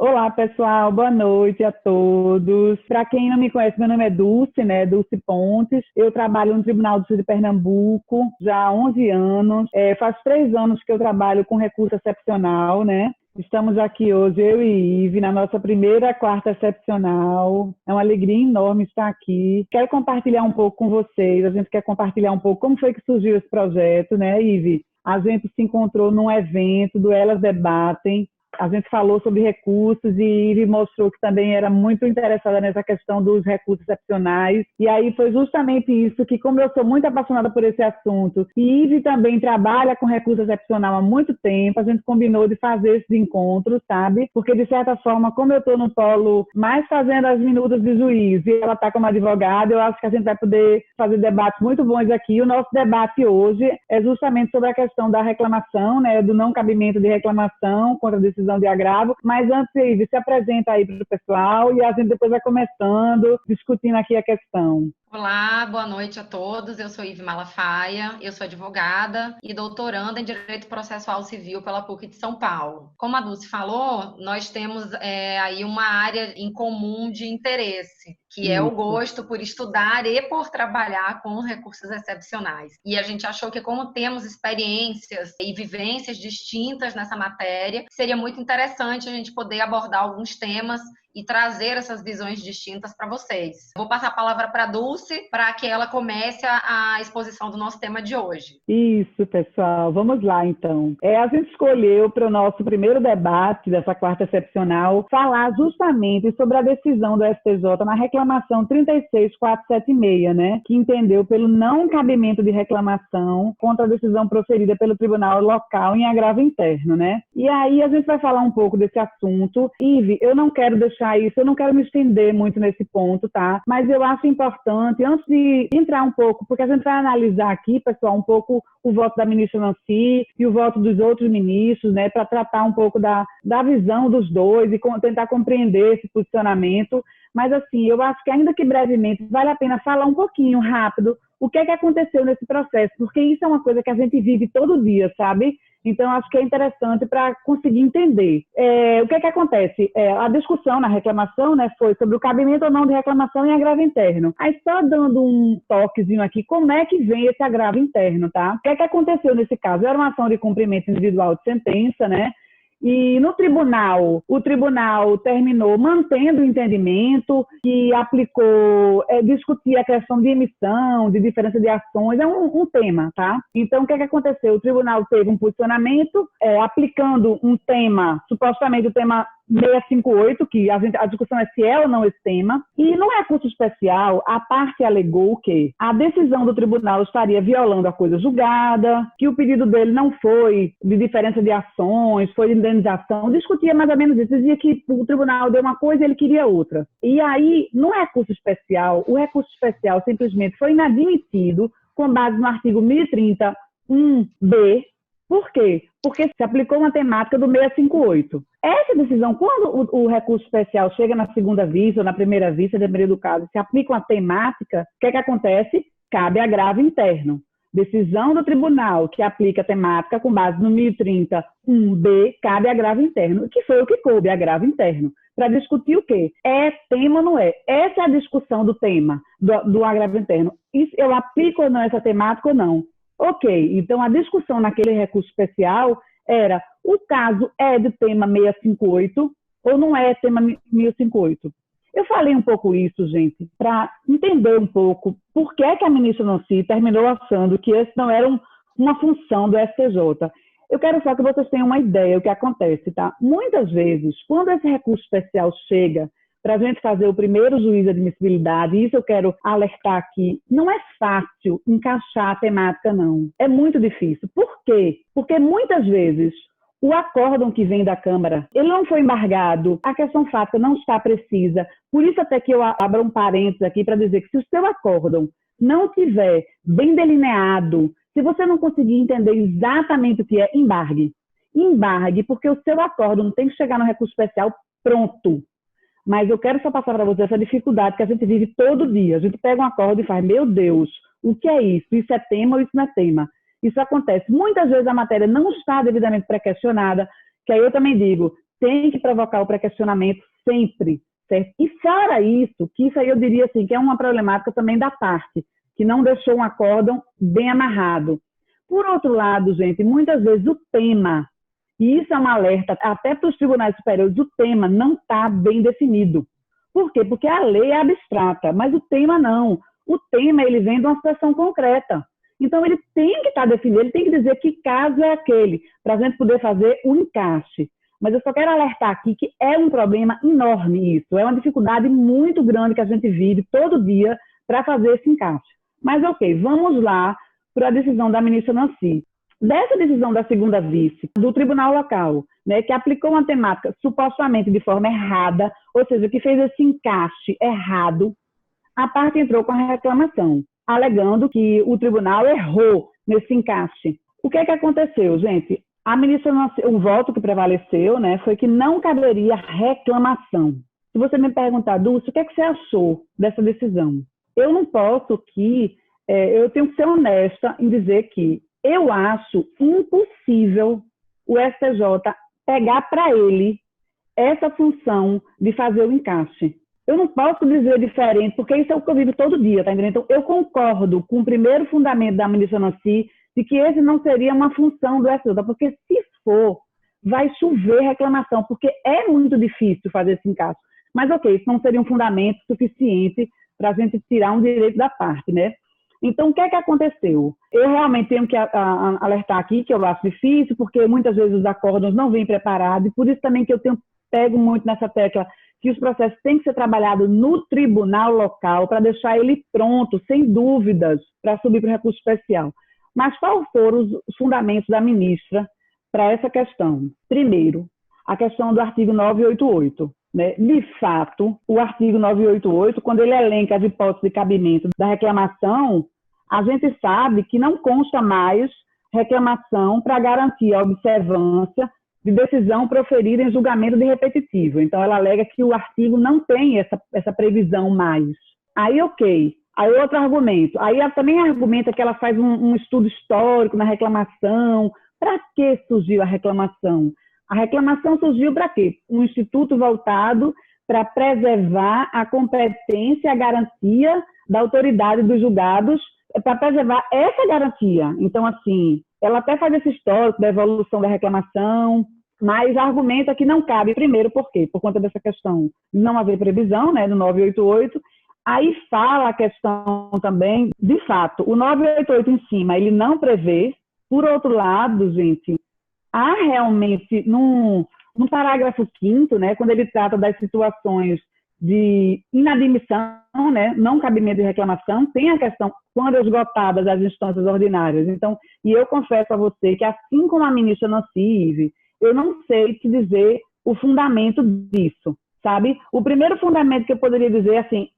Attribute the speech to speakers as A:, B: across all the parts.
A: Olá, pessoal, boa noite a todos. Para quem não me conhece, meu nome é Dulce, né? Dulce Pontes. Eu trabalho no Tribunal do Sul de Pernambuco já há 11 anos. Faz 3 anos que eu trabalho com recurso excepcional, né? Estamos aqui hoje, eu e Ive, na nossa primeira quarta excepcional. É uma alegria enorme estar aqui. Quero compartilhar um pouco com vocês. A gente quer compartilhar um pouco como foi que surgiu esse projeto, né, Ive? A gente se encontrou num evento do Elas Debatem. A gente falou sobre recursos e Ive mostrou que também era muito interessada nessa questão dos recursos excepcionais. E aí foi justamente isso que, como eu sou muito apaixonada por esse assunto, e Ive também trabalha com recurso excepcional há muito tempo, a gente combinou de fazer esses encontros, sabe? Porque, de certa forma, como eu estou no polo mais fazendo as minutas de juiz e ela está como advogada, eu acho que a gente vai poder fazer debates muito bons aqui. O nosso debate hoje é justamente sobre a questão da reclamação, né, do não cabimento de reclamação contra a decisão de agravo, mas antes, Ive, se apresenta aí para o pessoal e a gente depois vai começando, discutindo aqui a questão.
B: Olá, boa noite a todos. Eu sou Ive Malafaia, eu sou advogada e doutoranda em Direito Processual Civil pela PUC de São Paulo. Como a Dulce falou, nós temos aí uma área em comum de interesse, que é o gosto por estudar e por trabalhar com recursos excepcionais. E a gente achou que, como temos experiências e vivências distintas nessa matéria, seria muito interessante a gente poder abordar alguns temas e trazer essas visões distintas para vocês. Vou passar a palavra para a Dulce, para que ela comece a exposição do nosso tema de hoje.
A: Isso, pessoal. Vamos lá, então. A gente escolheu para o nosso primeiro debate dessa quarta excepcional falar justamente sobre a decisão do STJ na reclamação 36476, né, que entendeu pelo não cabimento de reclamação contra a decisão proferida pelo Tribunal Local em agravo interno, né? E aí a gente vai falar um pouco desse assunto. Ive, eu não quero deixar isso, eu não quero me estender muito nesse ponto, tá? Mas eu acho importante, antes de entrar um pouco, porque a gente vai analisar aqui, pessoal, um pouco o voto da ministra Nancy e o voto dos outros ministros, né, para tratar um pouco da visão dos dois e tentar compreender esse posicionamento. Mas, assim, eu acho que, ainda que brevemente, vale a pena falar um pouquinho rápido o que é que aconteceu nesse processo, porque isso é uma coisa que a gente vive todo dia, sabe? Então, acho que é interessante para conseguir entender. O que é que acontece? A discussão na reclamação, né, foi sobre o cabimento ou não de reclamação em agravo interno. Aí, só dando um toquezinho aqui, como é que vem esse agravo interno, tá? O que é que aconteceu nesse caso? Era uma ação de cumprimento individual de sentença, né? E no tribunal, o tribunal terminou mantendo o entendimento que aplicou, discutir a questão de emissão, de diferença de ações, é um tema, tá? Então, o que é que aconteceu? O tribunal teve um posicionamento aplicando um tema, supostamente o tema 658, que a discussão é se é ou não esse tema, e no recurso especial, a parte alegou que a decisão do tribunal estaria violando a coisa julgada, que o pedido dele não foi de diferença de ações, foi de indenização, discutia mais ou menos isso, dizia que o tribunal deu uma coisa e ele queria outra. E aí, no recurso especial, o recurso especial simplesmente foi inadmitido com base no artigo 1030-1B. Por quê? Porque se aplicou uma temática do 658. Essa decisão, quando o recurso especial chega na segunda vista ou na primeira vista, dependendo do caso, se aplica uma temática, o que é que acontece? Cabe agravo interno. Decisão do tribunal que aplica a temática com base no 1030-1B, cabe agravo interno, que foi o que coube, agravo interno. Para discutir o quê? É tema ou não é? Essa é a discussão do tema, do agravo interno. Eu aplico ou não essa temática ou não? Ok, então a discussão naquele recurso especial era: o caso é de tema 658 ou não é tema 658? Eu falei um pouco isso, gente, para entender um pouco por que a ministra Nancy terminou achando que esse não era uma função do STJ. Eu quero só que vocês tenham uma ideia do que acontece, tá? Muitas vezes, quando esse recurso especial chega para a gente fazer o primeiro juízo de admissibilidade, isso eu quero alertar aqui, não é fácil encaixar a temática, não. É muito difícil. Por quê? Porque muitas vezes o acórdão que vem da Câmara, ele não foi embargado, a questão fática não está precisa. Por isso até que eu abro um parênteses aqui para dizer que se o seu acórdão não tiver bem delineado, se você não conseguir entender exatamente o que é, embargue. Embargue, porque o seu acórdão tem que chegar no recurso especial pronto. Mas eu quero só passar para você essa dificuldade que a gente vive todo dia. A gente pega um acórdão e faz: meu Deus, o que é isso? Isso é tema ou isso não é tema? Isso acontece. Muitas vezes a matéria não está devidamente pré-questionada, que aí eu também digo, tem que provocar o pré-questionamento sempre, certo? E fora isso, que isso aí eu diria assim, que é uma problemática também da parte, que não deixou um acórdão bem amarrado. Por outro lado, gente, muitas vezes o tema, e isso é um alerta até para os tribunais superiores, o tema não está bem definido. Por quê? Porque a lei é abstrata, mas o tema não. O tema, ele vem de uma situação concreta. Então, ele tem que estar definido, ele tem que dizer que caso é aquele, para a gente poder fazer o encaixe. Mas eu só quero alertar aqui que é um problema enorme isso, é uma dificuldade muito grande que a gente vive todo dia para fazer esse encaixe. Mas, ok, vamos lá para a decisão da ministra Nancy. Dessa decisão da segunda vice, do tribunal local, né, que aplicou uma temática supostamente de forma errada, ou seja, que fez esse encaixe errado, a parte entrou com a reclamação, alegando que o tribunal errou nesse encaixe. O que é que aconteceu, gente? A ministra Nancy, o voto que prevaleceu, né, foi que não caberia reclamação. Se você me perguntar, Dulce, o que é que você achou dessa decisão? Eu não posso eu tenho que ser honesta em dizer que eu acho impossível o STJ pegar para ele essa função de fazer o encaixe. Eu não posso dizer diferente, porque isso é o que eu vivo todo dia, tá entendendo? Então, eu concordo com o primeiro fundamento da ministra Nancy de que esse não seria uma função do STJ, porque se for, vai chover reclamação, porque é muito difícil fazer esse encaixe. Mas, ok, isso não seria um fundamento suficiente para a gente tirar um direito da parte, né? Então, o que é que aconteceu? Eu realmente tenho que alertar aqui que eu acho difícil, porque muitas vezes os acórdãos não vêm preparados, e por isso também que eu pego muito nessa tecla que os processos têm que ser trabalhados no tribunal local para deixar ele pronto, sem dúvidas, para subir para o recurso especial. Mas quais foram os fundamentos da ministra para essa questão? Primeiro, a questão do artigo 988. Né? De fato, o artigo 988, quando ele elenca as hipóteses de cabimento da reclamação, a gente sabe que não consta mais reclamação para garantir a observância de decisão proferida em julgamento de repetitivo. Então, ela alega que o artigo não tem essa previsão mais. Aí, ok. Aí, outro argumento. Aí, ela também argumenta que ela faz um estudo histórico na reclamação. Para que surgiu a reclamação? A reclamação surgiu para quê? Um instituto voltado para preservar a competência e a garantia da autoridade dos julgados, para preservar essa garantia. Então, assim, ela até faz esse histórico da evolução da reclamação, mas argumenta que não cabe. Primeiro, por quê? Por conta dessa questão de não haver previsão, né, no 988. Aí fala a questão também, de fato, o 988 em cima, ele não prevê. Por outro lado, gente, há realmente, no parágrafo 5º, né, quando ele trata das situações de inadmissão, né, não cabimento de reclamação, tem a questão quando esgotadas as instâncias ordinárias. Então, e eu confesso a você que, assim como a ministra Nancy, eu não sei te dizer o fundamento disso, sabe? O primeiro fundamento que eu poderia dizer, assim,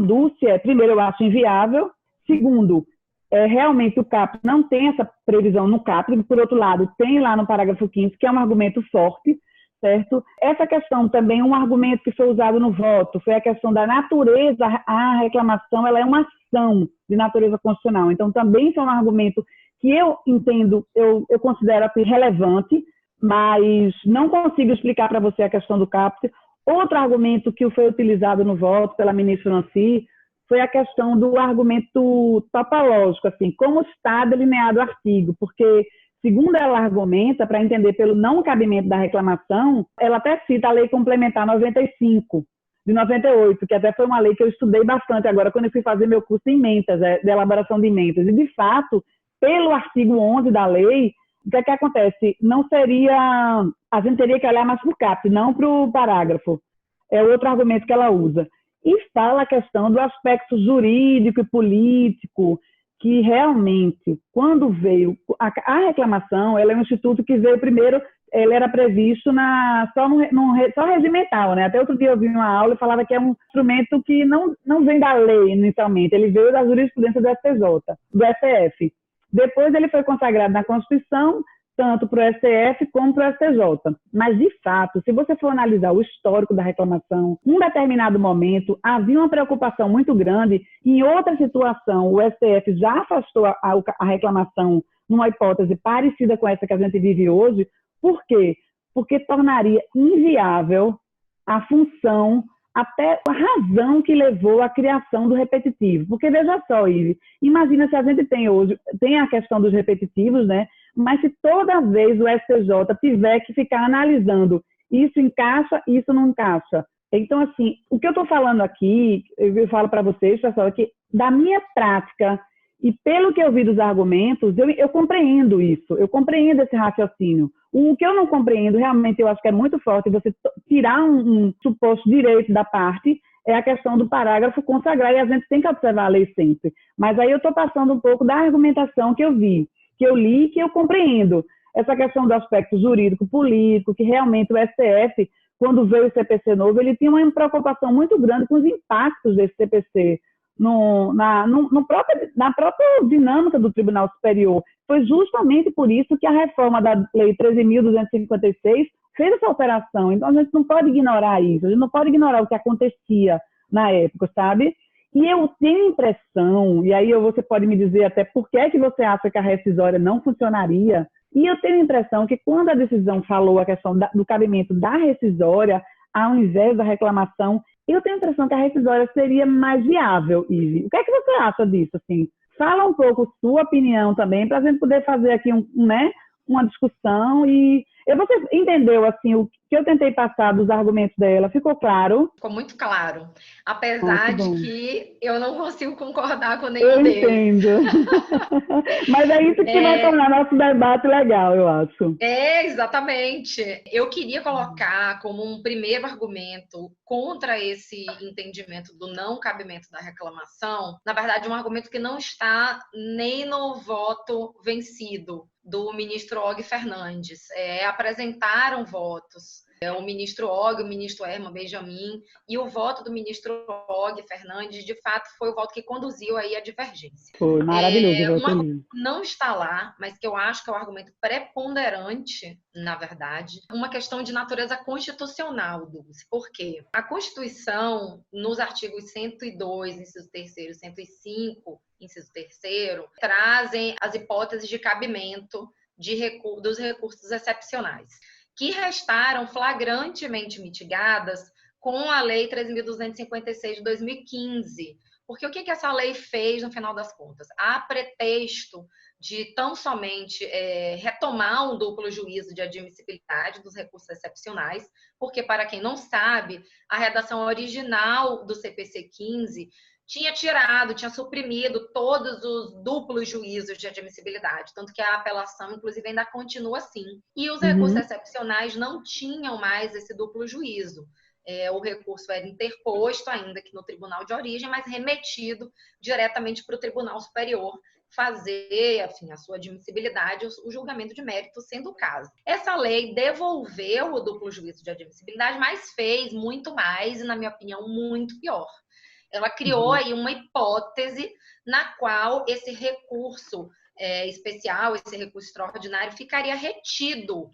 A: Dulce, primeiro, eu acho inviável. Segundo, realmente o CAP não tem essa previsão no CAP, por outro lado, tem lá no parágrafo 5º, que é um argumento forte, certo? Essa questão também, um argumento que foi usado no voto, foi a questão da natureza, a reclamação, ela é uma ação de natureza constitucional. Então, também foi um argumento que eu entendo, eu considero assim, relevante, mas não consigo explicar para você a questão do CAPT. Outro argumento que foi utilizado no voto pela ministra Nancy foi a questão do argumento topológico, assim, como está delineado o artigo, porque, segundo ela argumenta, para entender pelo não cabimento da reclamação, ela até cita a Lei Complementar 95, de 98, que até foi uma lei que eu estudei bastante agora, quando eu fui fazer meu curso em emendas, de elaboração de emendas. E, de fato, pelo artigo 11 da lei, o que é que acontece? Não seria... A gente teria que olhar mais para o CAP, não para o parágrafo. É outro argumento que ela usa. E fala a questão do aspecto jurídico e político, que realmente, quando veio... A reclamação, ela é um instituto que veio primeiro, ele era previsto só regimental, né? Até outro dia eu vi uma aula e falava que é um instrumento que não vem da lei inicialmente, ele veio da jurisprudência do STJ, do STF. Depois ele foi consagrado na Constituição, tanto para o STF como para o STJ. Mas, de fato, se você for analisar o histórico da reclamação, em um determinado momento, havia uma preocupação muito grande. Em outra situação, o STF já afastou a reclamação numa hipótese parecida com essa que a gente vive hoje. Por quê? porque tornaria inviável a função, até a razão que levou à criação do repetitivo. Porque, veja só, Ive, imagina se a gente tem hoje, tem a questão dos repetitivos, né? Mas se toda vez o STJ tiver que ficar analisando isso encaixa, isso não encaixa. Então, assim, o que eu estou falando aqui, eu falo para vocês, pessoal, é que da minha prática e pelo que eu vi dos argumentos, eu compreendo isso, eu compreendo esse raciocínio. O que eu não compreendo, realmente, eu acho que é muito forte, você tirar um suposto direito da parte, é a questão do parágrafo consagrar, e a gente tem que observar a lei sempre. Mas aí eu estou passando um pouco da argumentação que eu vi, que eu li, que eu compreendo. Essa questão do aspecto jurídico-político, que realmente o STF, quando veio o CPC novo, ele tinha uma preocupação muito grande com os impactos desse CPC na própria dinâmica do Tribunal Superior. Foi justamente por isso que a reforma da Lei 13.256 fez essa alteração. Então, a gente não pode ignorar isso, a gente não pode ignorar o que acontecia na época, sabe? E eu tenho a impressão, e aí você pode me dizer até por que é que você acha que a rescisória não funcionaria, e eu tenho a impressão que quando a decisão falou a questão do cabimento da rescisória, ao invés da reclamação, eu tenho a impressão que a rescisória seria mais viável, Ive. O que é que você acha disso? Assim? Fala um pouco sua opinião também, para a gente poder fazer aqui uma discussão. E você entendeu assim, o que eu tentei passar dos argumentos dela? Ficou claro?
B: Ficou muito claro. Apesar de que eu não consigo concordar com nenhum
A: Eu
B: deles.
A: entendo. Mas é isso que vai tornar nosso debate legal, eu acho.
B: Exatamente. Eu queria colocar como um primeiro argumento contra esse entendimento do não cabimento da reclamação, na verdade, um argumento que não está nem no voto vencido do ministro Og Fernandes. Apresentaram votos. O ministro Og, o ministro Herman Benjamin, e o voto do ministro Og Fernandes, de fato, foi o voto que conduziu aí a divergência.
A: Foi maravilhoso.
B: Um argumento que não está lá, mas que eu acho que é o argumento preponderante, na verdade, uma questão de natureza constitucional, Dulce. Por quê? A Constituição, nos artigos 102, inciso 3º, 105, inciso 3º, trazem as hipóteses de cabimento dos recursos excepcionais, que restaram flagrantemente mitigadas com a Lei 13.256 de 2015. Porque o que essa lei fez no final das contas? A pretexto de tão somente retomar um duplo juízo de admissibilidade dos recursos excepcionais, porque, para quem não sabe, a redação original do CPC 15 tinha suprimido todos os duplos juízos de admissibilidade, tanto que a apelação, inclusive, ainda continua assim. E os recursos excepcionais não tinham mais esse duplo juízo. O recurso era interposto ainda aqui no tribunal de origem, mas remetido diretamente para o Tribunal Superior fazer, enfim, a sua admissibilidade, o julgamento de mérito, sendo o caso. Essa lei devolveu o duplo juízo de admissibilidade, mas fez muito mais, e, na minha opinião, muito pior. Ela criou aí uma hipótese na qual esse recurso especial, esse recurso extraordinário, ficaria retido.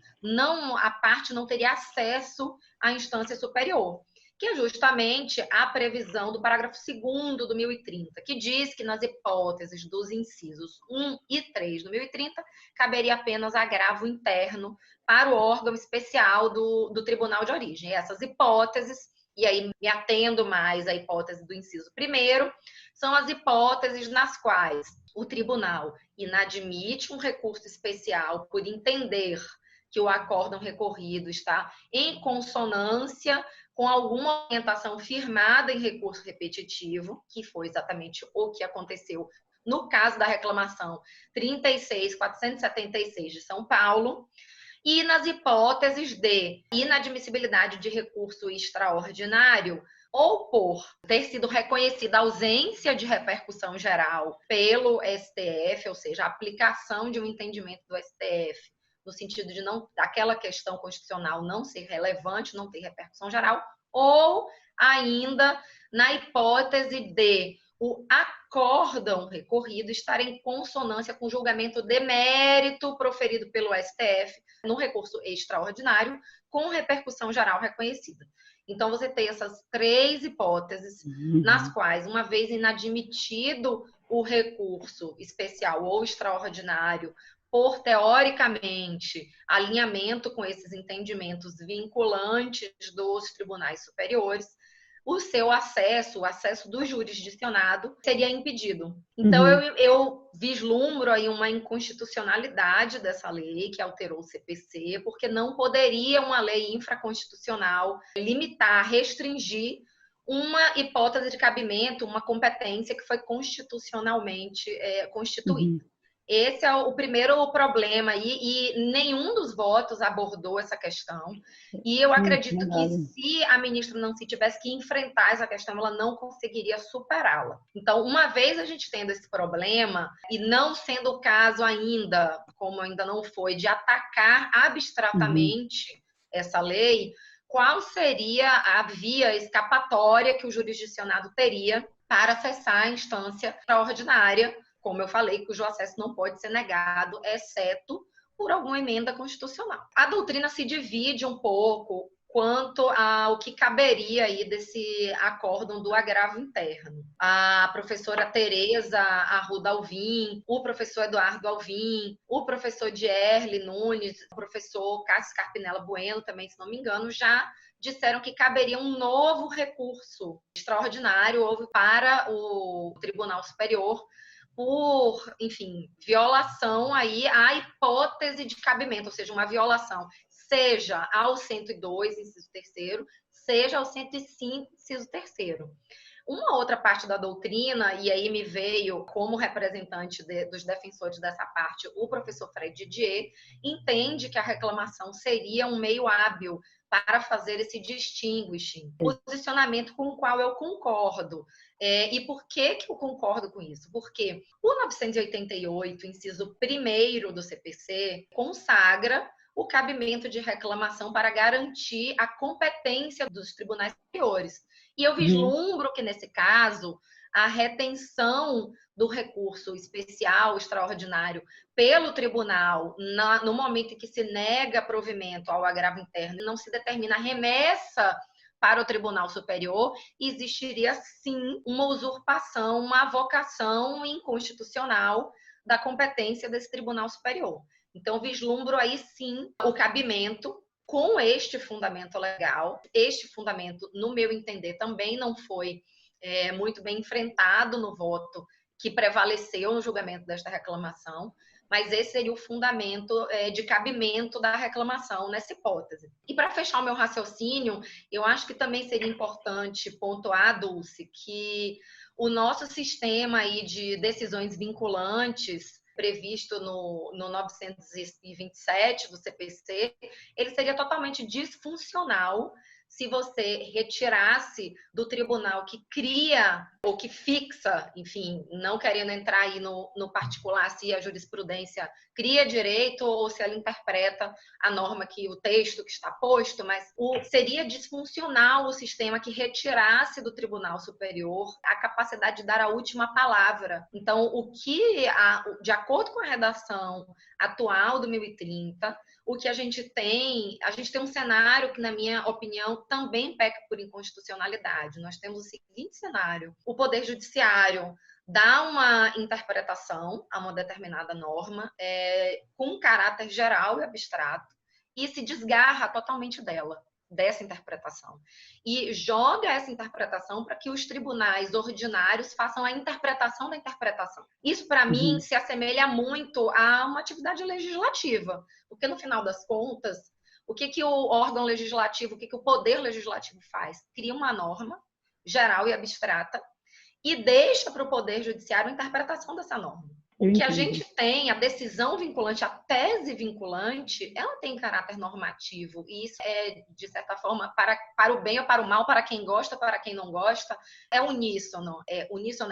B: A parte não teria acesso à instância superior, que é justamente a previsão do parágrafo 2º do 1030, que diz que nas hipóteses dos incisos 1 e 3 do 1030, caberia apenas agravo interno para o órgão especial do Tribunal de Origem. E essas hipóteses, e aí me atendo mais à hipótese do inciso 1º, são as hipóteses nas quais o tribunal inadmite um recurso especial por entender que o acórdão recorrido está em consonância com alguma orientação firmada em recurso repetitivo, que foi exatamente o que aconteceu no caso da reclamação 36.476 de São Paulo, e nas hipóteses de inadmissibilidade de recurso extraordinário, ou por ter sido reconhecida a ausência de repercussão geral pelo STF, ou seja, a aplicação de um entendimento do STF, no sentido de daquela questão constitucional não ser relevante, não ter repercussão geral, ou ainda na hipótese de o acórdão recorrido estar em consonância com o julgamento de mérito proferido pelo STF no recurso extraordinário com repercussão geral reconhecida. Então, você tem essas três hipóteses nas quais, uma vez inadmitido o recurso especial ou extraordinário por, teoricamente, alinhamento com esses entendimentos vinculantes dos tribunais superiores, o seu acesso, o acesso do jurisdicionado, seria impedido. Então, eu vislumbro aí uma inconstitucionalidade dessa lei, que alterou o CPC, porque não poderia uma lei infraconstitucional limitar, restringir uma hipótese de cabimento, uma competência que foi constitucionalmente constituída. Esse é o primeiro problema aí, e nenhum dos votos abordou essa questão. E eu acredito que se a ministra Nancy tivesse que enfrentar essa questão, ela não conseguiria superá-la. Então, uma vez a gente tendo esse problema, e não sendo o caso ainda, como ainda não foi, de atacar abstratamente essa lei, qual seria a via escapatória que o jurisdicionado teria para acessar a instância extraordinária, como eu falei, cujo acesso não pode ser negado, exceto por alguma emenda constitucional. A doutrina se divide um pouco quanto ao que caberia aí desse acórdão do agravo interno. A professora Tereza Arruda Alvim, o professor Eduardo Alvim, o professor Dierle Nunes, o professor Cássio Carpinella Bueno, também, se não me engano, já disseram que caberia um novo recurso extraordinário para o Tribunal Superior por, enfim, violação aí à hipótese de cabimento, ou seja, uma violação, seja ao 102, inciso 3º, seja ao 105, inciso 3º. Uma outra parte da doutrina, e aí me veio como representante dos defensores dessa parte, o professor Fred Didier, entende que a reclamação seria um meio hábil para fazer esse distinguishing, posicionamento com o qual eu concordo. E por que eu concordo com isso? Porque o 988, inciso 1º do CPC, consagra o cabimento de reclamação para garantir a competência dos tribunais superiores. E eu vislumbro que, nesse caso, a retenção do recurso especial, extraordinário, pelo tribunal, no momento em que se nega provimento ao agravo interno e não se determina a remessa para o Tribunal Superior, existiria, sim, uma usurpação, uma avocação inconstitucional da competência desse Tribunal Superior. Então, vislumbro aí, sim, o cabimento com este fundamento legal. Este fundamento, no meu entender, também não foi muito bem enfrentado no voto que prevaleceu no julgamento desta reclamação, mas esse seria o fundamento de cabimento da reclamação nessa hipótese. E para fechar o meu raciocínio, eu acho que também seria importante pontuar, Dulce, que o nosso sistema aí de decisões vinculantes previsto no 927 do CPC, ele seria totalmente disfuncional se você retirasse do tribunal que cria ou que fixa, enfim, não querendo entrar aí no particular se a jurisprudência cria direito ou se ela interpreta a norma que o texto que está posto, mas seria disfuncional o sistema que retirasse do Tribunal Superior a capacidade de dar a última palavra. Então, de acordo com a redação atual do 1030, o que a gente tem um cenário que, na minha opinião, também peca por inconstitucionalidade. Nós temos o seguinte cenário: o Poder Judiciário dá uma interpretação a uma determinada norma com caráter geral e abstrato e se desgarra totalmente dessa interpretação. E joga essa interpretação para que os tribunais ordinários façam a interpretação da interpretação. Isso, para mim, se assemelha muito a uma atividade legislativa, porque, no final das contas, o que o órgão legislativo, o que o poder legislativo faz? Cria uma norma geral e abstrata e deixa para o Poder Judiciário a interpretação dessa norma. O que a gente tem, a decisão vinculante, a tese vinculante, ela tem caráter normativo. E isso é, de certa forma, para o bem ou para o mal, para quem gosta, para quem não gosta, é uníssono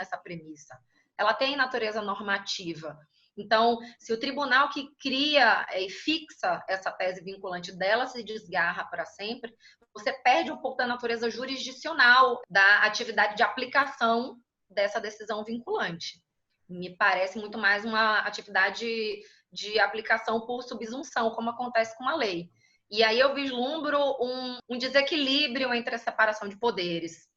B: essa premissa. Ela tem natureza normativa. Então, se o tribunal que cria e fixa essa tese vinculante dela se desgarra para sempre, você perde um pouco da natureza jurisdicional da atividade de aplicação dessa decisão vinculante. Me parece muito mais uma atividade de aplicação por subsunção, como acontece com a lei. E aí eu vislumbro um desequilíbrio entre a separação de poderes.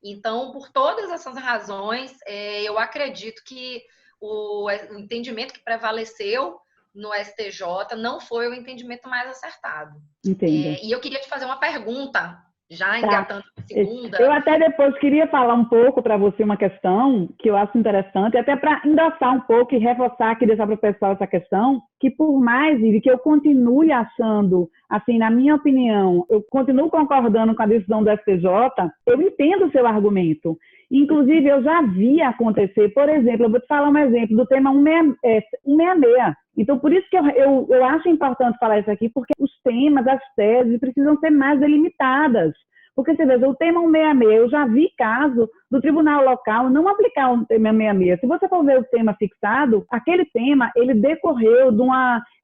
B: Então, por todas essas razões, eu acredito que o entendimento que prevaleceu no STJ não foi o entendimento mais acertado.
A: Entendo.
B: E eu queria te fazer uma pergunta, já
A: Tá.
B: engatando a segunda.
A: Eu até depois queria falar um pouco para você uma questão que eu acho interessante, até para endossar um pouco e reforçar aqui, deixar para o pessoal essa questão, que por mais, Ive, que eu continue achando, assim, na minha opinião, eu continuo concordando com a decisão do STJ, eu entendo o seu argumento. Inclusive, eu já vi acontecer, por exemplo, eu vou te falar um exemplo do tema 166. Então, por isso que eu acho importante falar isso aqui, porque os temas, as teses, precisam ser mais delimitadas. Porque, você veja, o tema 166, eu já vi caso do tribunal local não aplicar o tema 166. Se você for ver o tema fixado, aquele tema, ele decorreu de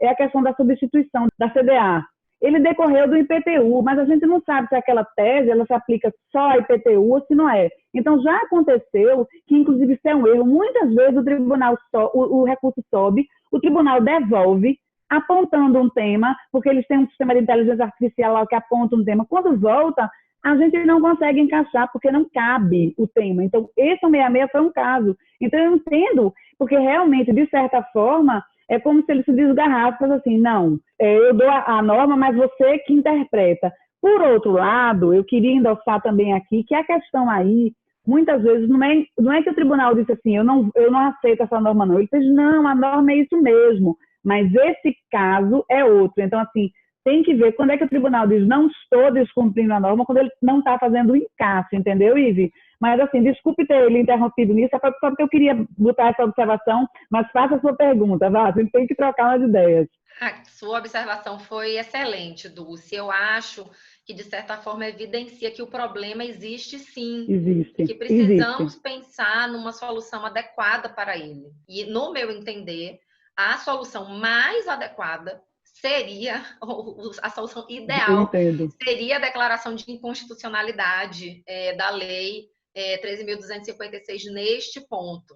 A: é a questão da substituição da CDA. Ele decorreu do IPTU, mas a gente não sabe se aquela tese ela se aplica só a IPTU ou se não é. Então, já aconteceu que, inclusive, isso é um erro. Muitas vezes o tribunal o recurso sobe, o tribunal devolve, apontando um tema, porque eles têm um sistema de inteligência artificial lá que aponta um tema. Quando volta, a gente não consegue encaixar, porque não cabe o tema. Então, esse 166 foi um caso. Então, eu entendo, porque realmente, de certa forma, é como se ele se desgarrasse, faz assim, não, eu dou a norma, mas você que interpreta. Por outro lado, eu queria endossar também aqui que a questão aí, muitas vezes, não é que o tribunal disse assim, eu não aceito essa norma não. Ele fez, não, a norma é isso mesmo, mas esse caso é outro. Então, assim, tem que ver quando é que o tribunal diz não estou descumprindo a norma, quando ele não está fazendo o encaixe, entendeu, Ive? Mas, assim, desculpe ter ele interrompido nisso, só porque eu queria botar essa observação, mas faça a sua pergunta, vá, a gente tem que trocar umas ideias.
B: A sua observação foi excelente, Dulce. Eu acho que, de certa forma, evidencia que o problema existe sim.
A: Existe.
B: Que precisamos pensar numa solução adequada para ele. E, no meu entender, a solução mais adequada seria, a solução ideal, seria a declaração de inconstitucionalidade da lei 13.256 neste ponto.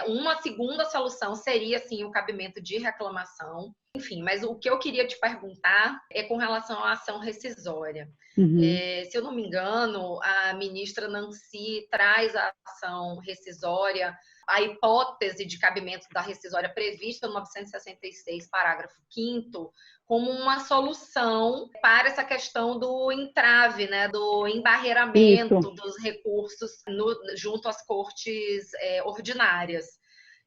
B: Uma segunda solução seria, sim, o cabimento de reclamação. Enfim, mas o que eu queria te perguntar é com relação à ação rescisória. Se eu não me engano, a ministra Nancy traz a ação rescisória, a hipótese de cabimento da rescisória prevista no 966, parágrafo 5º, como uma solução para essa questão do entrave, né, do embarreiramento dos recursos junto às cortes ordinárias.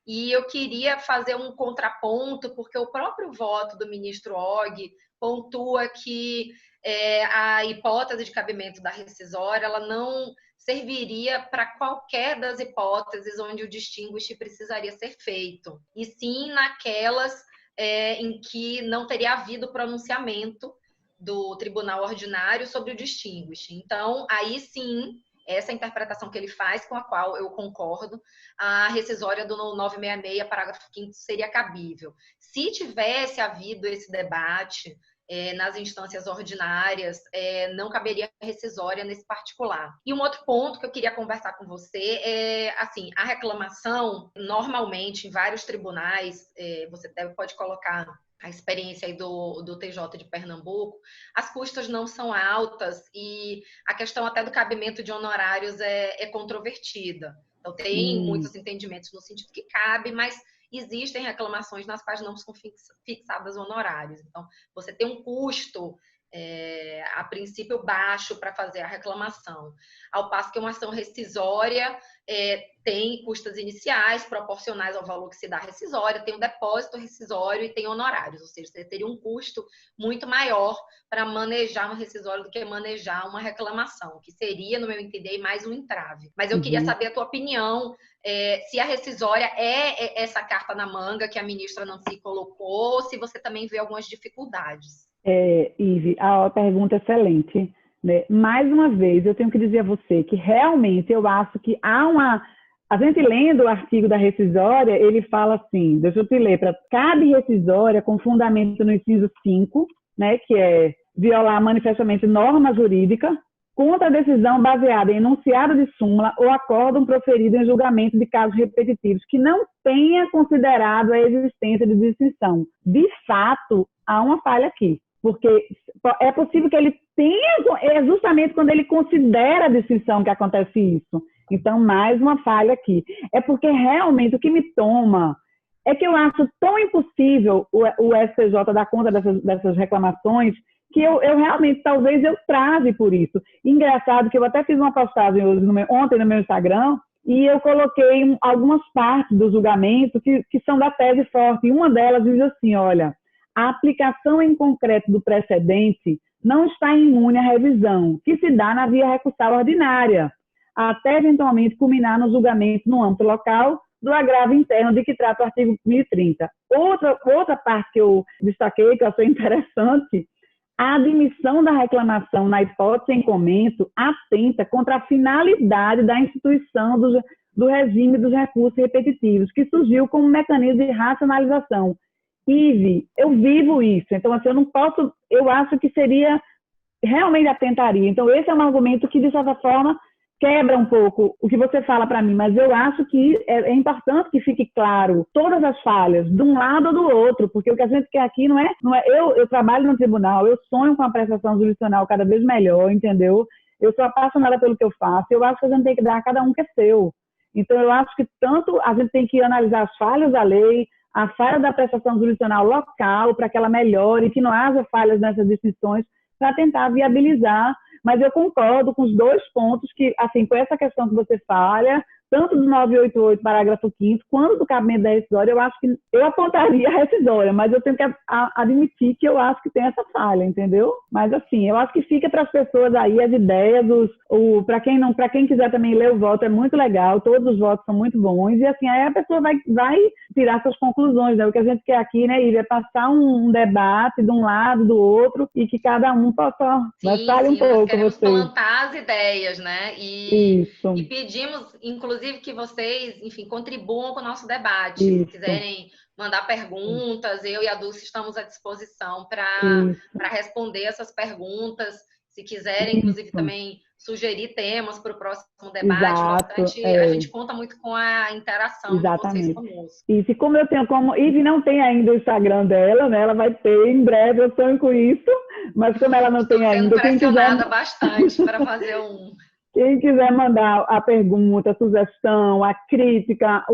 B: E eu queria fazer um contraponto, porque o próprio voto do ministro Og pontua que a hipótese de cabimento da rescisória ela não serviria para qualquer das hipóteses onde o distinguish precisaria ser feito, e sim naquelas em que não teria havido pronunciamento do tribunal ordinário sobre o distinguish. Então, aí sim, essa interpretação que ele faz, com a qual eu concordo, a rescisória do 966, parágrafo 5º, seria cabível. Se tivesse havido esse debate nas instâncias ordinárias, não caberia rescisória nesse particular. E um outro ponto que eu queria conversar com você é, assim, a reclamação, normalmente, em vários tribunais, você pode colocar a experiência aí do TJ de Pernambuco, as custas não são altas e a questão até do cabimento de honorários é controvertida. Então, tem muitos entendimentos no sentido que cabe, mas existem reclamações nas quais não são fixadas honorários. Então, você tem um custo, a princípio, baixo para fazer a reclamação. Ao passo que uma ação rescisória tem custas iniciais proporcionais ao valor que se dá rescisória, tem um depósito rescisório e tem honorários. Ou seja, você teria um custo muito maior para manejar uma rescisória do que manejar uma reclamação, que seria, no meu entender, mais um entrave. Mas eu queria saber a tua opinião, se a rescisória é essa carta na manga que a ministra Nancy colocou, ou se você também vê algumas dificuldades.
A: Ive, a pergunta é excelente. Né? Mais uma vez, eu tenho que dizer a você que realmente eu acho que há a gente lendo o artigo da rescisória, ele fala assim, deixa eu te ler, cabe rescisória com fundamento no inciso 5, né, que é violar manifestamente norma jurídica, contra a decisão baseada em enunciado de súmula ou acórdão proferido em julgamento de casos repetitivos, que não tenha considerado a existência de distinção. De fato, há uma falha aqui, porque é possível que ele tenha, justamente quando ele considera a distinção que acontece isso. Então, mais uma falha aqui. É porque realmente o que me toma É que eu acho tão impossível o STJ dar conta dessas reclamações que eu realmente, talvez eu trave por isso. Engraçado que eu até fiz uma postagem ontem no meu Instagram e eu coloquei algumas partes do julgamento que são da tese forte. E uma delas diz assim, olha, a aplicação em concreto do precedente não está imune à revisão, que se dá na via recursal ordinária, até eventualmente culminar no julgamento no âmbito local do agravo interno de que trata o artigo 1030. Outra parte que eu destaquei, que eu achei interessante, a admissão da reclamação na hipótese em comento atenta contra a finalidade da instituição do regime dos recursos repetitivos, que surgiu como mecanismo de racionalização. Ive, eu vivo isso, então assim, eu não posso, eu acho que seria, realmente atentaria. Então esse é um argumento que, de certa forma, quebra um pouco o que você fala para mim, mas eu acho que é importante que fique claro todas as falhas, de um lado ou do outro, porque o que a gente quer aqui não é eu trabalho no tribunal, eu sonho com a prestação jurisdicional cada vez melhor, entendeu? Eu sou apaixonada pelo que eu faço, eu acho que a gente tem que dar a cada um que é seu. Então eu acho que tanto a gente tem que analisar as falhas da lei, a falha da prestação jurisdicional local, para que ela melhore, que não haja falhas nessas distinções, para tentar viabilizar. Mas eu concordo com os dois pontos que, assim, com essa questão que você fala, tanto do 988, parágrafo 5º, quanto do cabimento da rescisória, eu acho que eu apontaria a rescisória, mas eu tenho que admitir que eu acho que tem essa falha, entendeu? Mas, assim, eu acho que fica para as pessoas aí as ideias, para quem quiser também ler o voto, é muito legal, todos os votos são muito bons, e, assim, aí a pessoa vai tirar suas conclusões, né? O que a gente quer aqui, né, Ive, é passar um debate de um lado, do outro, e que cada um possa...
B: Sim,
A: fale um
B: sim, nós
A: pouco,
B: queremos
A: você.
B: plantar as ideias, né?
A: Isso,
B: E pedimos, inclusive, que vocês, enfim, contribuam com o nosso debate. Se
A: isso,
B: quiserem mandar perguntas, eu e a Dulce estamos à disposição
A: isso,
B: para responder essas perguntas. Se quiserem, inclusive,
A: isso.
B: também sugerir temas para o próximo debate,
A: Exato,
B: a gente conta muito com a interação de vocês
A: exatamente.
B: conosco.
A: E como eu tenho como... Ivy não tem ainda o Instagram dela, né? Ela vai ter em breve, eu sonho com isso, mas como ela não
B: Estou
A: tem
B: sendo
A: ainda,
B: pressionada bastante para fazer um.
A: quem quiser mandar a pergunta, a sugestão, a crítica,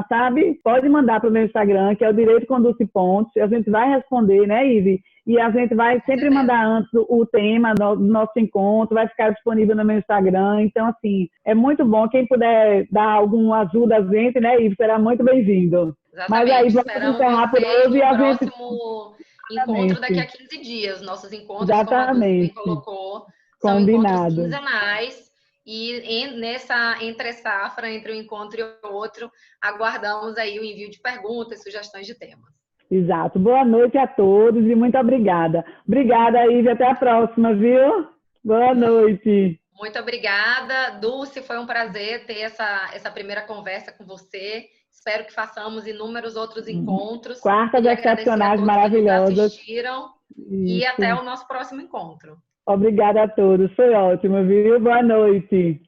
A: sabe? Pode mandar para o meu Instagram, que é o Direito Conduz Pontos. A gente vai responder, né, Ive? E a gente vai sempre mandar antes o tema do nosso encontro, vai ficar disponível no meu Instagram. Então, assim, é muito bom. Quem puder dar alguma ajuda a gente, né, Ive, será muito bem-vindo. Mas aí,
B: Exatamente.
A: vamos
B: Esperamos
A: encerrar por
B: vocês
A: hoje e
B: no
A: a gente...
B: próximo encontro daqui a
A: Exatamente,
B: 15 dias. Nossos encontros, como a Dulce bem
A: exatamente.
B: colocou, são encontros
A: Combinado.
B: quinzenais. E nessa entre-safra, entre um encontro e outro, aguardamos aí o envio de perguntas e sugestões de temas.
A: Exato. Boa noite a todos e muito obrigada. Obrigada, Ivy. Até a próxima, viu? Boa noite.
B: Muito obrigada. Dulce, foi um prazer ter essa primeira conversa com você. Espero que façamos inúmeros outros encontros.
A: Quartas
B: Queria agradecer a
A: excepcionais
B: todos que nos
A: maravilhosas.
B: assistiram e
A: Isso.
B: até o nosso próximo encontro.
A: Obrigada a todos. Foi ótimo, viu? Boa noite.